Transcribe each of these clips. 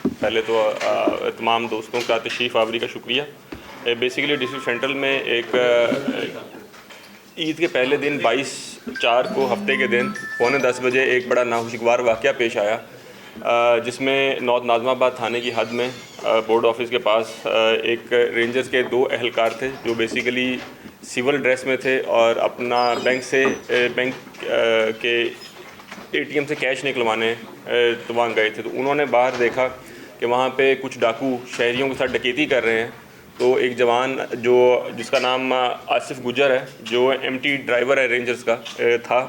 पहले तो तमाम दोस्तों का तशरीफ़ आवरी का शुक्रिया। बेसिकली डिस्ट्रिक्ट सेंट्रल में एक ईद के पहले दिन 22/4 को हफ्ते के दिन 9:45 बजे एक बड़ा नाखुशगवार वाक़या पेश आया, जिसमें नॉर्थ नाज़िमाबाद थाने की हद में बोर्ड ऑफिस के पास एक रेंजर्स के 2 एहलकार थे जो बेसिकली सिविल ड्रेस में थे और अपना बैंक के एटीएम से कैश निकलवाने तवांग गए थे। तो उन्होंने बाहर देखा कि वहाँ पे कुछ डाकू शहरियों के साथ डकैती कर रहे हैं। तो एक जवान जिसका नाम आसिफ गुजर है, जो एमटी ड्राइवर है रेंजर्स का था,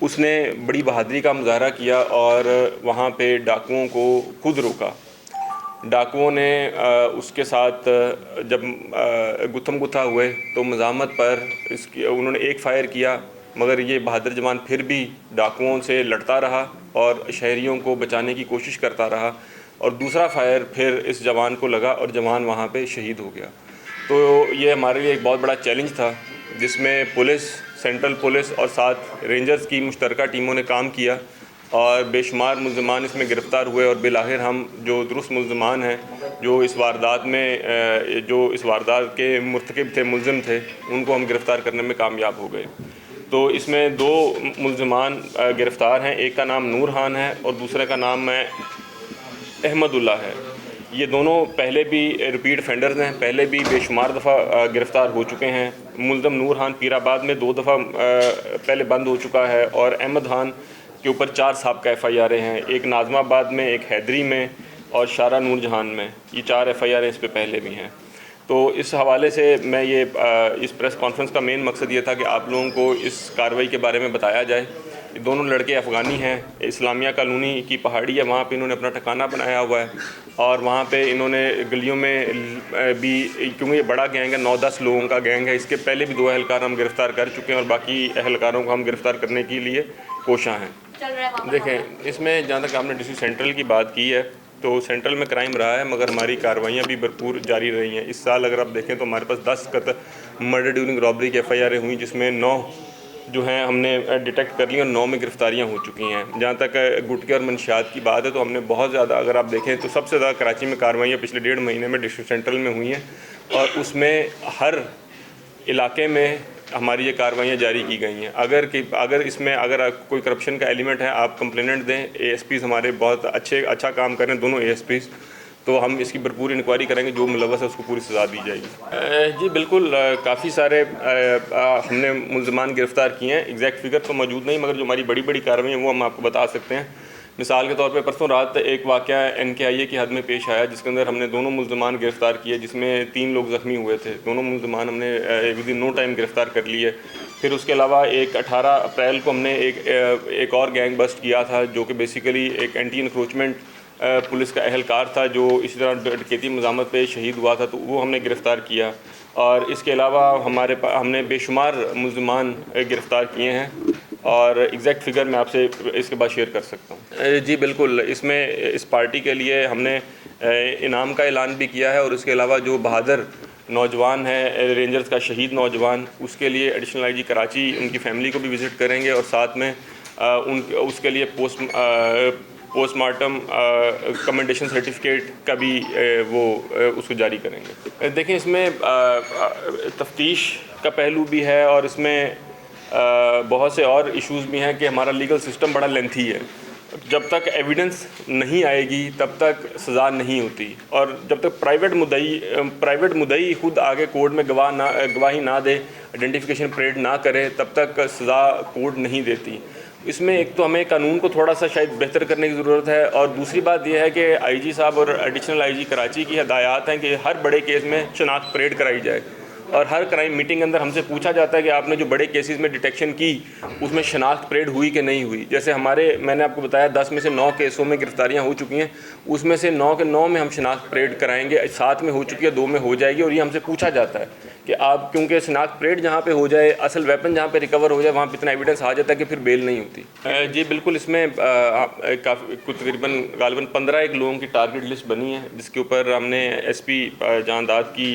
उसने बड़ी बहादुरी का मुजाहरा किया और वहाँ पे डाकुओं को खुद रोका। डाकुओं ने उसके साथ जब गुत्थम गुत्था हुए तो मज़ामत पर उन्होंने एक फ़ायर किया, मगर ये बहादुर जवान फिर भी डाकुओं से लड़ता रहा और शहरियों को बचाने की कोशिश करता रहा और दूसरा फ़ायर फिर इस जवान को लगा और जवान वहाँ पे शहीद हो गया। तो ये हमारे लिए एक बहुत बड़ा चैलेंज था, जिसमें पुलिस, सेंट्रल पुलिस और साथ रेंजर्स की मुश्तरका टीमों ने काम किया और बेशुमार मुल्ज़िमान इसमें गिरफ़्तार हुए और बिलाखिर हम जो दुरुस्त मुल्ज़िमान हैं जो इस वारदात के मुर्तकिब थे, मुल्ज़िम थे, उनको हम गिरफ़्तार करने में कामयाब हो गए। तो इसमें 2 मुल्ज़िमान गिरफ़्तार हैं, एक का नाम नूर खान है और दूसरे का नाम अहमदुल्ला है। ये दोनों पहले भी रिपीट ऑफेंडर्स हैं, पहले भी बेशुमार दफ़ा गिरफ़्तार हो चुके हैं। मुल्ज़िम नूर खान पीराबाद में 2 दफ़ा पहले बंद हो चुका है और अहमद खान के ऊपर 4 साबिक़ा FIR हैं, एक नाज़िमाबाद में, एक हैदरी में और शारा नूर जहान में। ये 4 FIR इस पे पहले भी हैं। तो इस हवाले से मैं इस प्रेस कॉन्फ्रेंस का मेन मकसद ये था कि आप लोगों को इस कार्रवाई के बारे में बताया जाए। ये दोनों लड़के अफ़गानी हैं, इस्लामिया कॉलोनी की पहाड़ी है, वहाँ पे इन्होंने अपना ठिकाना बनाया हुआ है और वहाँ पे इन्होंने गलियों में भी, क्योंकि ये बड़ा गैंग है, 9-10 लोगों का गैंग है, इसके पहले भी 2 एहलकार हम गिरफ़्तार कर चुके हैं और बाकी एहलकारों को हम गिरफ़्तार करने के लिए कोशां हैं। देखें, इसमें जहाँ तक आपने डिस्ट्रिक्ट सेंट्रल की बात की है, तो सेंट्रल में क्राइम रहा है, मगर हमारी कार्रवाइयाँ भी भरपूर जारी रही हैं। इस साल अगर आप देखें तो हमारे पास 10 मर्डर ड्यूरिंग रॉबरी की FIR हुई, जिसमें 9 जो हैं हमने डिटेक्ट कर ली और 9 में गिरफ़्तारियाँ हो चुकी हैं। जहाँ तक गुटके और मंशियात की बात है तो हमने बहुत ज़्यादा, अगर आप देखें तो सबसे ज़्यादा कराची में कार्रवाइयाँ पिछले 1.5 महीने में डिस्ट्रिक्ट सेंट्रल में हुई हैं और उसमें हर इलाके में हमारी ये कार्रवाइयाँ जारी की गई हैं। अगर कोई करप्शन का एलिमेंट है, आप कंप्लेनेंट दें। ASPs हमारे बहुत अच्छा काम कर रहे हैं, दोनों ASPs, तो हम इसकी भरपूर इंक्वायरी करेंगे, जो मुलव्वस है उसको पूरी सज़ा दी जाएगी। जी बिल्कुल, काफ़ी सारे हमने मुल्ज़िमान गिरफ़्तार किए हैं। एग्जैक्ट फिगर तो मौजूद नहीं, मगर जो हमारी बड़ी बड़ी कार्रवाई है वो हम आपको बता सकते हैं। मिसाल के तौर पे परसों रात एक वाक़या NKIA की हद में पेश आया, जिसके अंदर हमने 2 मुल्ज़िमान गिरफ़्तार किए, जिसमें 3 लोग ज़ख्मी हुए थे। दोनों मुल्ज़िमान हमने विदिन नो टाइम गिरफ़्तार कर लिए। फिर उसके अलावा एक 18 अप्रैल को हमने एक और गैंग बस्ट किया था, जो कि बेसिकली एक एंटी इंक्रोचमेंट पुलिस का एहलकार था, जो इसी तरह डकैती मज़ामत पे शहीद हुआ था, तो वो हमने गिरफ़्तार किया। और इसके अलावा हमने बेशुमार मुल्ज़िमान गिरफ़्तार किए हैं और एग्जैक्ट फिगर मैं आपसे इसके बाद शेयर कर सकता हूँ। जी बिल्कुल, इसमें इस पार्टी के लिए हमने इनाम का ऐलान भी किया है और इसके अलावा जो बहादुर नौजवान है रेंजर्स का शहीद नौजवान, उसके लिए एडिशनल IG कराची उनकी फ़ैमिली को भी विज़िट करेंगे और साथ में उसके लिए पोस्टमार्टम कमेंडेशन सर्टिफिकेट का भी उसको जारी करेंगे। देखें, इसमें तफ्तीश का पहलू भी है और इसमें बहुत से और इश्यूज़ भी हैं कि हमारा लीगल सिस्टम बड़ा लेंथी है। जब तक एविडेंस नहीं आएगी तब तक सज़ा नहीं होती और जब तक प्राइवेट मुद्दई खुद आगे कोर्ट में गवाही ना दे, आइडेंटिफिकेशन परेड ना करे, तब तक सज़ा कोर्ट नहीं देती। इसमें एक तो हमें कानून को थोड़ा सा शायद बेहतर करने की ज़रूरत है और दूसरी बात यह है कि IG साहब और एडिशनल IG कराची की हदायत हैं कि हर बड़े केस में शनाख्त परेड कराई जाए और हर क्राइम मीटिंग अंदर हमसे पूछा जाता है कि आपने जो बड़े केसेस में डिटेक्शन की उसमें शनाख्त परेड हुई कि नहीं हुई। जैसे मैंने आपको बताया 10 में से 9 केसों में गिरफ्तारियां हो चुकी हैं, उसमें से 9 के 9 में हम शनाख्त परेड कराएंगे, 7 में हो चुकी है, 2 में हो जाएगी। और ये हमसे पूछा जाता है कि आप, क्योंकि शनाख्त परेड जहाँ पे हो जाए, असल वेपन जहाँ पे रिकवर हो जाए, वहाँ पे इतना एविडेंस आ जाता है कि फिर बेल नहीं होती। जी बिल्कुल, इसमें काफ़ी तकरीबन गालिबन 15 लोगों की टारगेट लिस्ट बनी है, जिसके ऊपर हमने SP जहांदाद की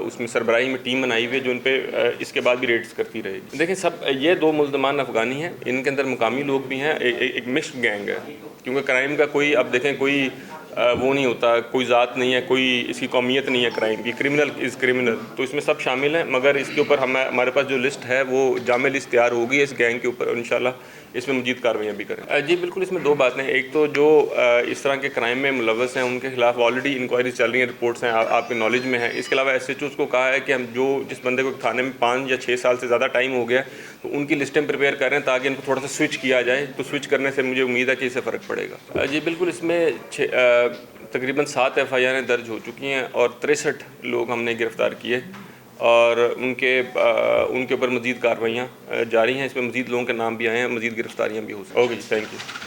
उसमें सरबराही में टीम बनाई हुई है, जो उन पर इसके बाद भी रेड्स करती रहेगी। देखिए, सब ये 2 मुल्ज़िमान अफ़गानी हैं, इनके अंदर मुकामी लोग भी हैं, एक मिक्स्ड गैंग है, क्योंकि क्राइम का कोई, अब देखें, कोई वो नहीं होता, कोई ज़ात नहीं है, कोई इसकी कौमियत नहीं है क्राइम की, क्रिमिनल इज़ क्रिमिनल, तो इसमें सब शामिल हैं। मगर इसके ऊपर हमारे पास जो लिस्ट है वो जामे लिस्ट तैयार होगी इस गैंग के ऊपर, और इंशाल्लाह इसमें मज़ीद कार्रवाइयाँ भी करें। जी बिल्कुल, इसमें दो बातें हैं। एक तो जो इस तरह के क्राइम में मुलव्वस हैं उनके खिलाफ ऑलरेडी इंक्वायरी चल रही है, रिपोर्ट्स हैं, आपके नॉलेज में है। इसके अलावा SHO को कहा है कि हम जिस बंदे को थाने में 5 या 6 साल से ज़्यादा टाइम हो गया तो उनकी लिस्टें प्रिपेयर कर रहे हैं ताकि इनको थोड़ा सा स्विच किया जाए, तो स्विच करने से मुझे उम्मीद है कि इससे फ़र्क पड़ेगा। जी बिल्कुल, इसमें तकरीबन 7 FIR दर्ज हो चुकी हैं और 63 लोग हमने गिरफ़्तार किए और उनके ऊपर मज़ीद कार्रवाइयाँ जारी हैं। इसमें मज़ीद लोगों के नाम भी आए हैं, मज़ीद गिरफ़्तारियाँ भी हो सकती हैं। Okay, thank you.